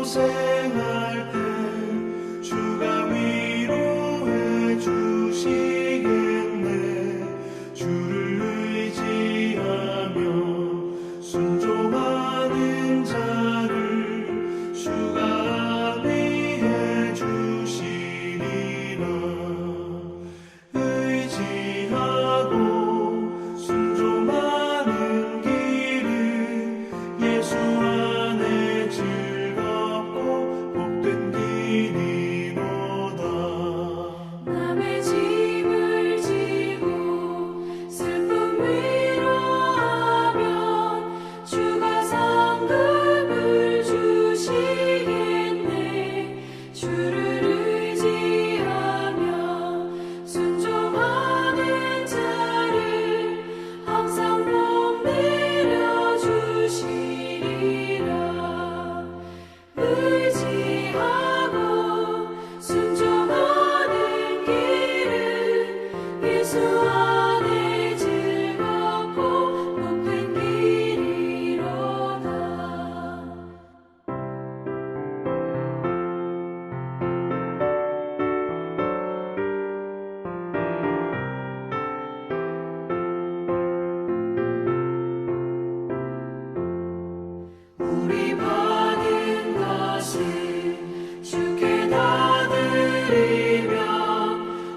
고생할 때 주가 위로해 주시겠네. 주를 의지하며 순종하는 자를 주가 안위해 주시리라. 의지하고 순종하는 길은 예수 안에 즐겁고 복된 길이로다. 남의 짐을 지고 슬픔 위로하면 주가 상급을 주시겠네. 주를 의지하며 순종하는 자를 항상 복 내려 주시리라. 의지하고 순종하는 길은 예수 안에 즐겁고 복된 길이로다. 우리 받은 것을 주께 다 드리며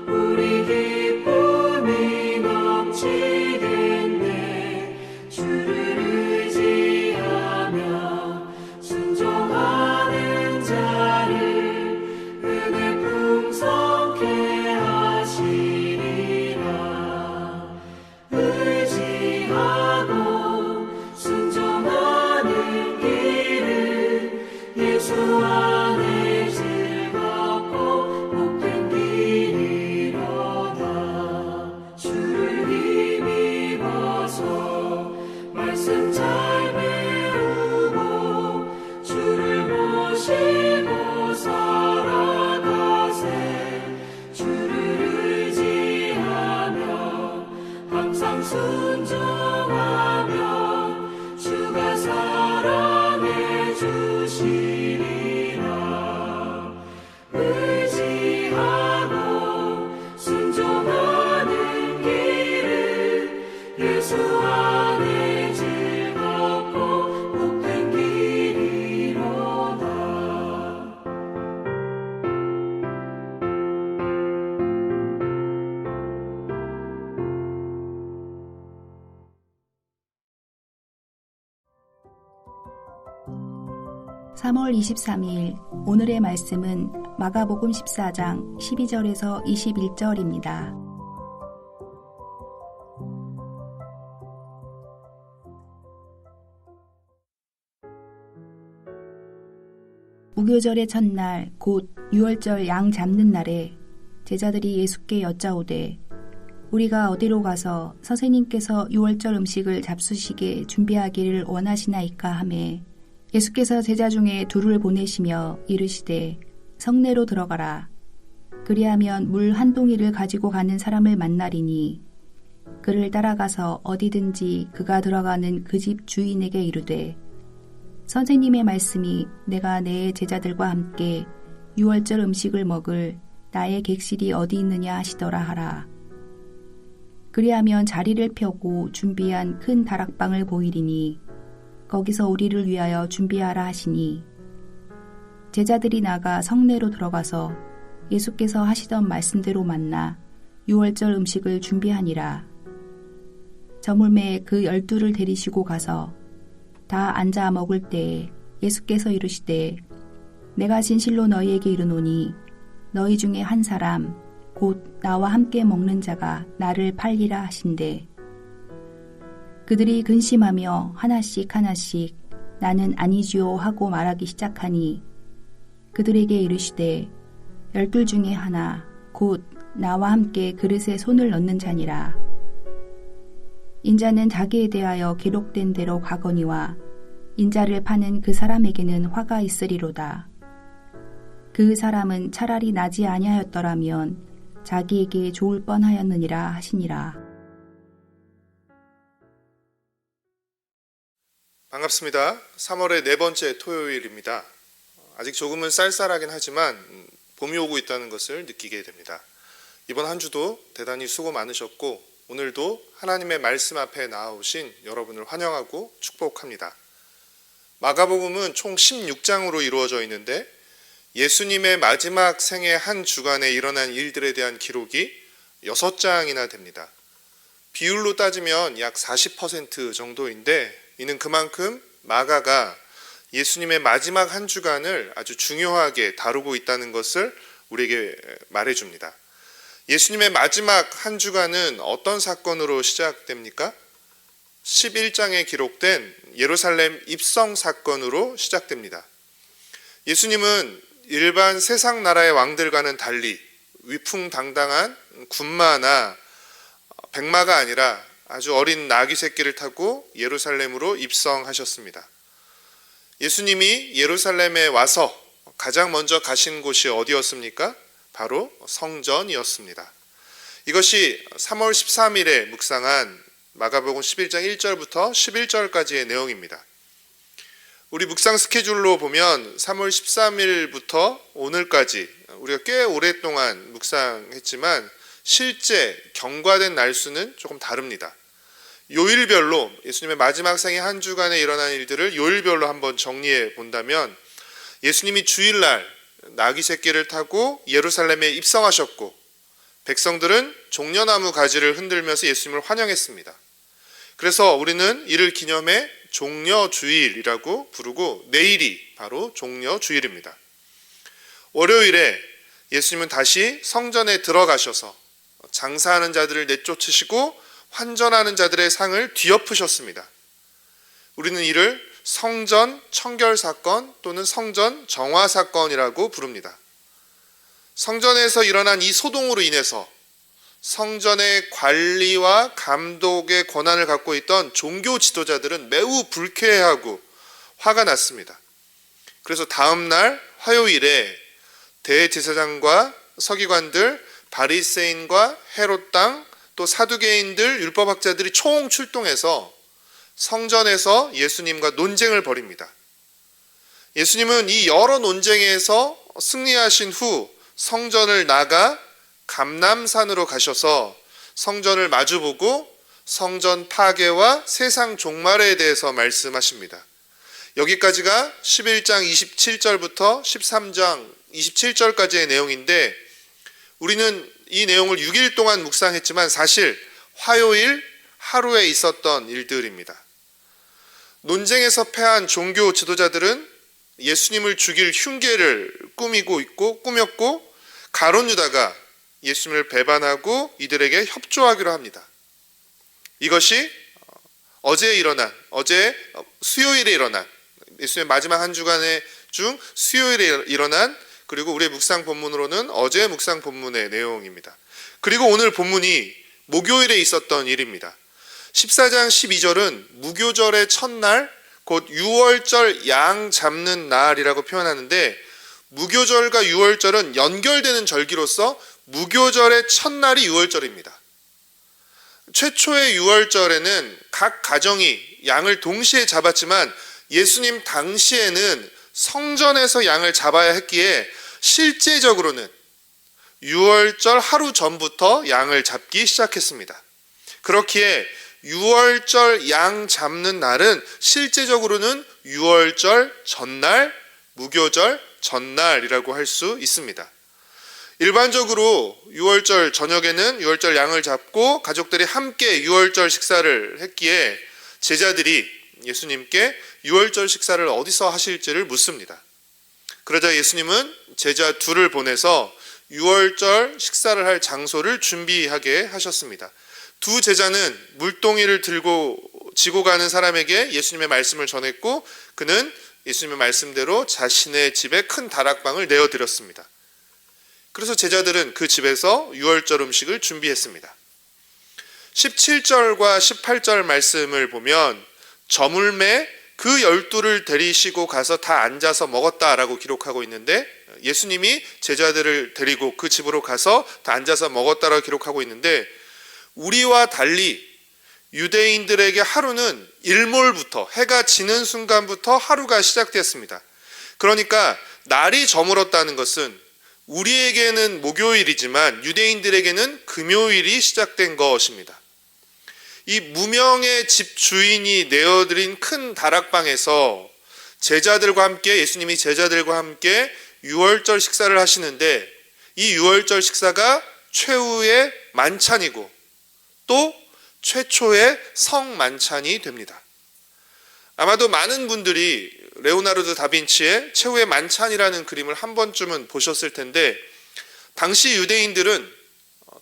우리 기쁨이 넘치겠네. 주를 의지하며 순종하는 자를 은혜 풍성케 하시리라. 의지하고 순종하는 길은 예수 안에 즐겁고 복된 길이로다. 주를 힘입어서 말씀 잘 배우고 주를 모시고 살아가세. 주를 의지하며 항상 순종하면 주가 사랑해 주시리라. 의지하고 순종하는 길은 예수 안에 즐겁고 복된 길이로다. (3월 23일) 오늘의 말씀은 마가복음 14장 12절에서 21절입니다. 무교절의 첫날 곧 유월절 양 잡는 날에 제자들이 예수께 여짜오되 우리가 어디로 가서 선생님께서 유월절 음식을 잡수시게 준비하기를 원하시나이까 하매 예수께서 제자 중에 둘을 보내시며 이르시되 성내로 들어가라. 그리하면 물 한 동이를 가지고 가는 사람을 만나리니 그를 따라가서 어디든지 그가 들어가는 그 집 주인에게 이르되 선생님의 말씀이 내가 내 제자들과 함께 유월절 음식을 먹을 나의 객실이 어디 있느냐 하시더라 하라. 그리하면 자리를 펴고 준비한 큰 다락방을 보이리니 거기서 우리를 위하여 준비하라 하시니 제자들이 나가 성내로 들어가서 예수께서 하시던 말씀대로 만나 유월절 음식을 준비하니라. 저물매 그 12를 데리시고 가서 다 앉아 먹을 때에 예수께서 이르시되 내가 진실로 너희에게 이르노니 너희 중에 한 사람 곧 나와 함께 먹는 자가 나를 팔리라 하신대. 그들이 근심하며 하나씩 하나씩 나는 아니지요 하고 말하기 시작하니 그들에게 이르시되 12 중에 하나 곧 나와 함께 그릇에 손을 넣는 자니라. 인자는 자기에 대하여 기록된 대로 가거니와 인자를 파는 그 사람에게는 화가 있으리로다. 그 사람은 차라리 나지 아니하였더라면 자기에게 좋을 뻔하였느니라 하시니라. 반갑습니다. 3월의 네 번째 토요일입니다. 아직 조금은 쌀쌀하긴 하지만 봄이 오고 있다는 것을 느끼게 됩니다. 이번 한 주도 대단히 수고 많으셨고 오늘도 하나님의 말씀 앞에 나아오신 여러분을 환영하고 축복합니다. 마가복음은 총 16장으로 이루어져 있는데 예수님의 마지막 생애 한 주간에 일어난 일들에 대한 기록이 6장이나 됩니다. 비율로 따지면 약 40% 정도인데 이는 그만큼 마가가 예수님의 마지막 한 주간을 아주 중요하게 다루고 있다는 것을 우리에게 말해줍니다. 예수님의 마지막 한 주간은 어떤 사건으로 시작됩니까? 11장에 기록된 예루살렘 입성 사건으로 시작됩니다. 예수님은 일반 세상 나라의 왕들과는 달리 위풍당당한 군마나 백마가 아니라 아주 어린 나귀 새끼를 타고 예루살렘으로 입성하셨습니다. 예수님이 예루살렘에 와서 가장 먼저 가신 곳이 어디였습니까? 바로 성전이었습니다. 이것이 3월 13일에 묵상한 마가복음 11장 1절부터 11절까지의 내용입니다. 우리 묵상 스케줄로 보면 3월 13일부터 오늘까지 우리가 꽤 오랫동안 묵상했지만 실제 경과된 날수는 조금 다릅니다. 요일별로 예수님의 마지막 생애 한 주간에 일어난 일들을 요일별로 한번 정리해 본다면 예수님이 주일날 나귀 새끼를 타고 예루살렘에 입성하셨고 백성들은 종려나무 가지를 흔들면서 예수님을 환영했습니다. 그래서 우리는 이를 기념해 종려주일이라고 부르고 내일이 바로 종려주일입니다. 월요일에 예수님은 다시 성전에 들어가셔서 장사하는 자들을 내쫓으시고 환전하는 자들의 상을 뒤엎으셨습니다. 우리는 이를 성전 청결 사건 또는 성전 정화 사건이라고 부릅니다. 성전에서 일어난 이 소동으로 인해서 성전의 관리와 감독의 권한을 갖고 있던 종교 지도자들은 매우 불쾌해하고 화가 났습니다. 그래서 다음 날 화요일에 대제사장과 서기관들, 바리새인과 헤롯 당, 또 사두개인들, 율법학자들이 총 출동해서 성전에서 예수님과 논쟁을 벌입니다. 예수님은 이 여러 논쟁에서 승리하신 후 성전을 나가 감람산으로 가셔서 성전을 마주보고 성전 파괴와 세상 종말에 대해서 말씀하십니다. 여기까지가 11장 27절부터 13장 27절까지의 내용인데 우리는 이 내용을 6일 동안 묵상했지만 사실 화요일 하루에 있었던 일들입니다. 논쟁에서 패한 종교 지도자들은 예수님을 죽일 흉계를 꾸몄고 가룟 유다가 예수님을 배반하고 이들에게 협조하기로 합니다. 이것이 어제 수요일에 일어난 예수님의 마지막 한 주간의 중 수요일에 일어난 그리고 우리의 묵상 본문으로는 어제 묵상 본문의 내용입니다. 그리고 오늘 본문이 목요일에 있었던 일입니다. 14장 12절은 무교절의 첫날 곧 유월절 양 잡는 날이라고 표현하는데 무교절과 유월절은 연결되는 절기로서 무교절의 첫날이 유월절입니다. 최초의 유월절에는 각 가정이 양을 동시에 잡았지만 예수님 당시에는 성전에서 양을 잡아야 했기에 실제적으로는 유월절 하루 전부터 양을 잡기 시작했습니다. 그렇기에 유월절 양 잡는 날은 실제적으로는 유월절 전날, 무교절 전날이라고 할 수 있습니다. 일반적으로 유월절 저녁에는 유월절 양을 잡고 가족들이 함께 유월절 식사를 했기에 제자들이 예수님께 유월절 식사를 어디서 하실지를 묻습니다. 그러자 예수님은 제자 둘을 보내서 유월절 식사를 할 장소를 준비하게 하셨습니다. 두 제자는 물동이를 지고 가는 사람에게 예수님의 말씀을 전했고 그는 예수님의 말씀대로 자신의 집에 큰 다락방을 내어드렸습니다. 그래서 제자들은 그 집에서 유월절 음식을 준비했습니다. 17절과 18절 말씀을 보면 저물매 그 12를 데리시고 가서 다 앉아서 먹었다라고 기록하고 있는데 예수님이 제자들을 데리고 그 집으로 가서 다 앉아서 먹었다라고 기록하고 있는데 우리와 달리 유대인들에게 하루는 일몰부터 해가 지는 순간부터 하루가 시작됐습니다. 그러니까 날이 저물었다는 것은 우리에게는 목요일이지만 유대인들에게는 금요일이 시작된 것입니다. 이 무명의 집 주인이 내어드린 큰 다락방에서 제자들과 함께, 예수님이 제자들과 함께 유월절 식사를 하시는데, 이 유월절 식사가 최후의 만찬이고 또 최초의 성만찬이 됩니다. 아마도 많은 분들이 레오나르도 다빈치의 최후의 만찬이라는 그림을 한 번쯤은 보셨을 텐데, 당시 유대인들은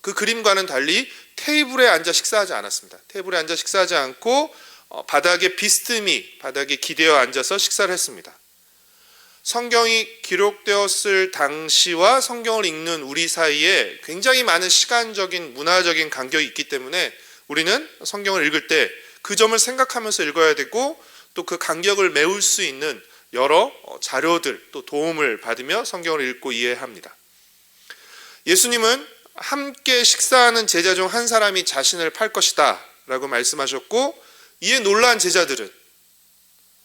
그 그림과는 달리 테이블에 앉아 식사하지 않았습니다. 테이블에 앉아 식사하지 않고 바닥에 비스듬히 바닥에 기대어 앉아서 식사를 했습니다. 성경이 기록되었을 당시와 성경을 읽는 우리 사이에 굉장히 많은 시간적인 문화적인 간격이 있기 때문에 우리는 성경을 읽을 때 그 점을 생각하면서 읽어야 되고, 또 그 간격을 메울 수 있는 여러 자료들, 또 도움을 받으며 성경을 읽고 이해합니다. 예수님은 함께 식사하는 제자 중 한 사람이 자신을 팔 것이다 라고 말씀하셨고, 이에 놀란 제자들은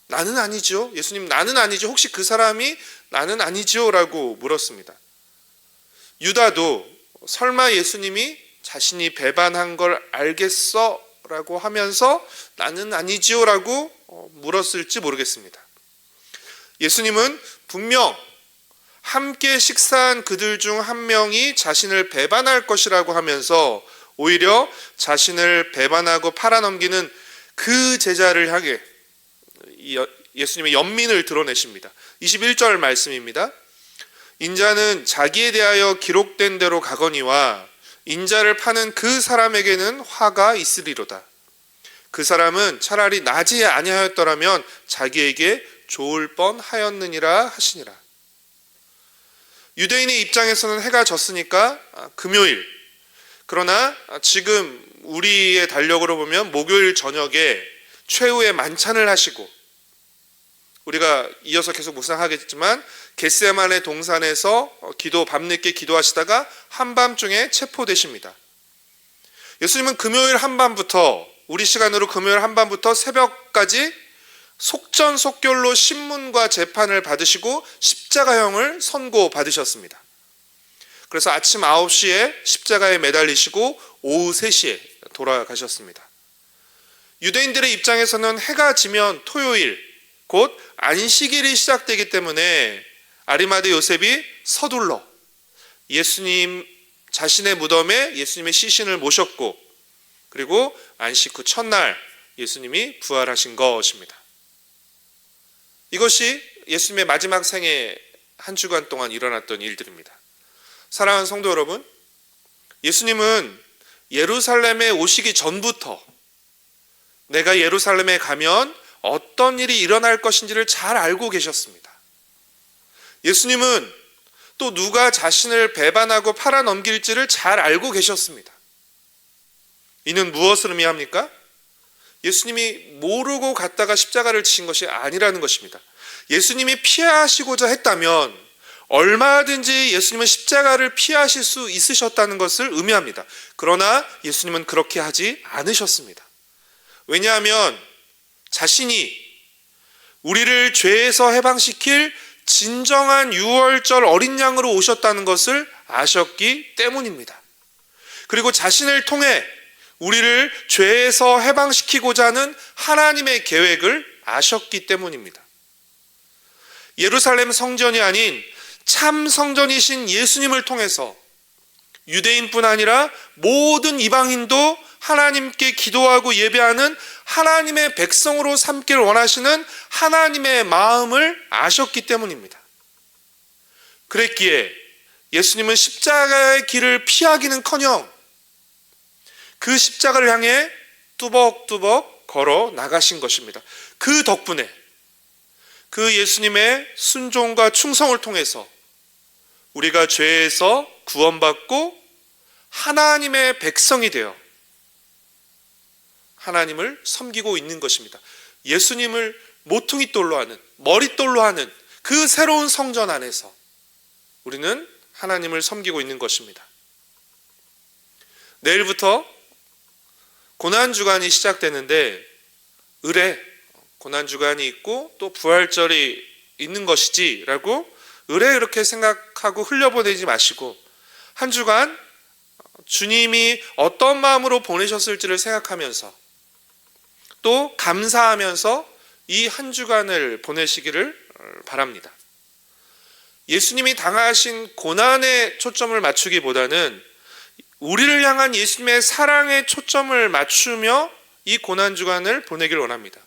나는 아니죠. 예수님, 나는 아니죠. 혹시 그 사람이 나는 아니죠? 라고 물었습니다. 유다도 설마 예수님이 자신이 배반한 걸 알겠어? 라고 하면서 나는 아니지요? 라고 물었을지 모르겠습니다. 예수님은 분명 함께 식사한 그들 중 한 명이 자신을 배반할 것이라고 하면서 오히려 자신을 배반하고 팔아넘기는 그 제자를 향해 예수님의 연민을 드러내십니다. 21절 말씀입니다. 인자는 자기에 대하여 기록된 대로 가거니와 인자를 파는 그 사람에게는 화가 있으리로다. 그 사람은 차라리 나지 아니하였더라면 자기에게 좋을 뻔하였느니라 하시니라. 유대인의 입장에서는 해가 졌으니까 금요일, 그러나 지금 우리의 달력으로 보면 목요일 저녁에 최후의 만찬을 하시고, 우리가 이어서 계속 묵상하겠지만 겟세마네 동산에서 밤늦게 기도하시다가 한밤중에 체포되십니다. 예수님은 금요일 한밤부터, 우리 시간으로 금요일 한밤부터 새벽까지 속전속결로 신문과 재판을 받으시고 십자가형을 선고받으셨습니다. 그래서 아침 9시에 십자가에 매달리시고 오후 3시에 돌아가셨습니다. 유대인들의 입장에서는 해가 지면 토요일, 곧 안식일이 시작되기 때문에 아리마대 요셉이 서둘러 예수님 자신의 무덤에 예수님의 시신을 모셨고, 그리고 안식 후 첫날 예수님이 부활하신 것입니다. 이것이 예수님의 마지막 생애 한 주간 동안 일어났던 일들입니다. 사랑하는 성도 여러분, 예수님은 예루살렘에 오시기 전부터 내가 예루살렘에 가면 어떤 일이 일어날 것인지를 잘 알고 계셨습니다. 예수님은 또 누가 자신을 배반하고 팔아넘길지를 잘 알고 계셨습니다. 이는 무엇을 의미합니까? 예수님이 모르고 갔다가 십자가를 지신 것이 아니라는 것입니다. 예수님이 피하시고자 했다면 얼마든지 예수님은 십자가를 피하실 수 있으셨다는 것을 의미합니다. 그러나 예수님은 그렇게 하지 않으셨습니다. 왜냐하면 자신이 우리를 죄에서 해방시킬 진정한 유월절 어린 양으로 오셨다는 것을 아셨기 때문입니다. 그리고 자신을 통해 우리를 죄에서 해방시키고자 하는 하나님의 계획을 아셨기 때문입니다. 예루살렘 성전이 아닌 참 성전이신 예수님을 통해서 유대인뿐 아니라 모든 이방인도 하나님께 기도하고 예배하는 하나님의 백성으로 삼기를 원하시는 하나님의 마음을 아셨기 때문입니다. 그랬기에 예수님은 십자가의 길을 피하기는커녕 그 십자가를 향해 뚜벅뚜벅 걸어 나가신 것입니다. 그 덕분에 그 예수님의 순종과 충성을 통해서 우리가 죄에서 구원받고 하나님의 백성이 되어 하나님을 섬기고 있는 것입니다. 예수님을 모퉁이돌로 하는, 머릿돌로 하는 그 새로운 성전 안에서 우리는 하나님을 섬기고 있는 것입니다. 내일부터 고난주간이 시작되는데 을에 고난주간이 있고 또 부활절이 있는 것이지라고 이렇게 생각하고 흘려보내지 마시고 한 주간 주님이 어떤 마음으로 보내셨을지를 생각하면서 또 감사하면서 이 한 주간을 보내시기를 바랍니다. 예수님이 당하신 고난에 초점을 맞추기보다는 우리를 향한 예수님의 사랑에 초점을 맞추며 이 고난주간을 보내기를 원합니다.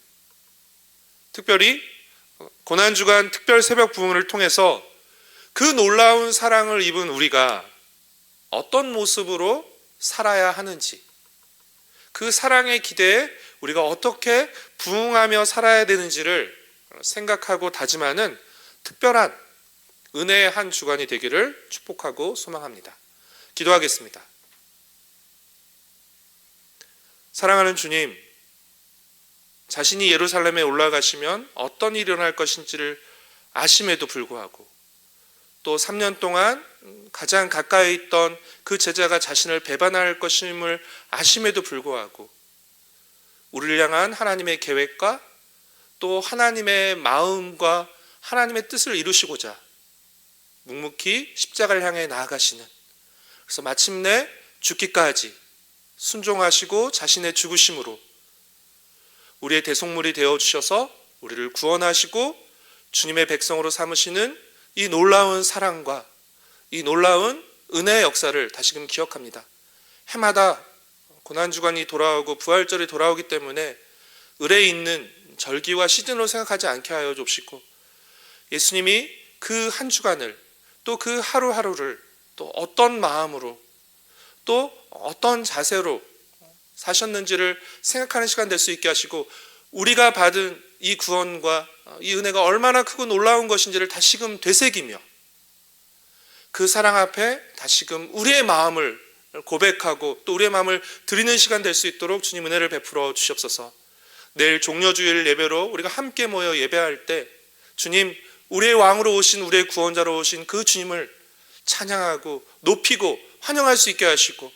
특별히 고난주간 특별 새벽 부흥을 통해서 그 놀라운 사랑을 입은 우리가 어떤 모습으로 살아야 하는지, 그 사랑의 기대에 우리가 어떻게 부응하며 살아야 되는지를 생각하고 다짐하는 특별한 은혜의 한 주간이 되기를 축복하고 소망합니다. 기도하겠습니다. 사랑하는 주님, 자신이 예루살렘에 올라가시면 어떤 일이 일어날 것인지를 아심에도 불구하고 또 3년 동안 가장 가까이 있던 그 제자가 자신을 배반할 것임을 아심에도 불구하고 우리를 향한 하나님의 계획과 또 하나님의 마음과 하나님의 뜻을 이루시고자 묵묵히 십자가를 향해 나아가시는, 그래서 마침내 죽기까지 순종하시고 자신의 죽으심으로 우리의 대속물이 되어주셔서 우리를 구원하시고 주님의 백성으로 삼으시는 이 놀라운 사랑과 이 놀라운 은혜의 역사를 다시금 기억합니다. 해마다 고난주간이 돌아오고 부활절이 돌아오기 때문에 을에 있는 절기와 시즌으로 생각하지 않게 하여 줍시고 예수님이 그 한 주간을 또 그 하루하루를 또 어떤 마음으로 또 어떤 자세로 사셨는지를 생각하는 시간 될 수 있게 하시고 우리가 받은 이 구원과 이 은혜가 얼마나 크고 놀라운 것인지를 다시금 되새기며 그 사랑 앞에 다시금 우리의 마음을 고백하고 또 우리의 마음을 드리는 시간 될 수 있도록 주님 은혜를 베풀어 주시옵소서. 내일 종려주일 예배로 우리가 함께 모여 예배할 때 주님, 우리의 왕으로 오신, 우리의 구원자로 오신 그 주님을 찬양하고 높이고 환영할 수 있게 하시고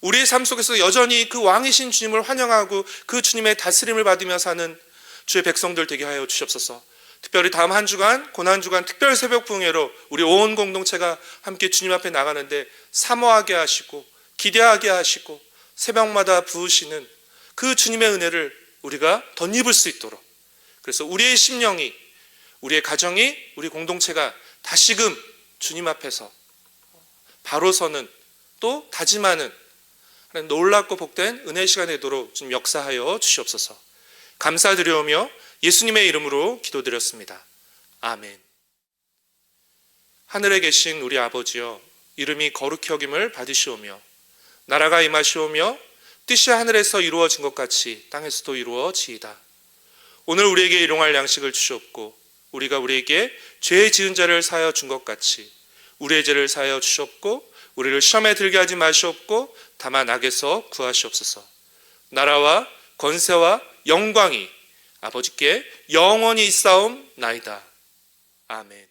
우리의 삶 속에서 여전히 그 왕이신 주님을 환영하고 그 주님의 다스림을 받으며 사는 주의 백성들 되게 하여 주시옵소서. 특별히 다음 한 주간 고난주간 특별 새벽 부흥회로 우리 온 공동체가 함께 주님 앞에 나가는데 사모하게 하시고 기대하게 하시고 새벽마다 부으시는 그 주님의 은혜를 우리가 덧입을 수 있도록, 그래서 우리의 심령이, 우리의 가정이, 우리 공동체가 다시금 주님 앞에서 바로 서는 또 다짐하는 놀랍고 복된 은혜의 시간이 되도록 주님 역사하여 주시옵소서. 감사드리오며 예수님의 이름으로 기도드렸습니다. 아멘. 하늘에 계신 우리 아버지여, 이름이 거룩히 여김을 받으시오며 나라가 임하시오며 뜻이 하늘에서 이루어진 것 같이 땅에서도 이루어지이다. 오늘 우리에게 일용할 양식을 주시옵고 우리가 우리에게 죄 지은 자를 사하여 준 것 같이 우리의 죄를 사하여 주시옵고 우리를 시험에 들게 하지 마시옵고 다만 악에서 구하시옵소서. 나라와 권세와 영광이 아버지께 영원히 있사옵나이다. 아멘.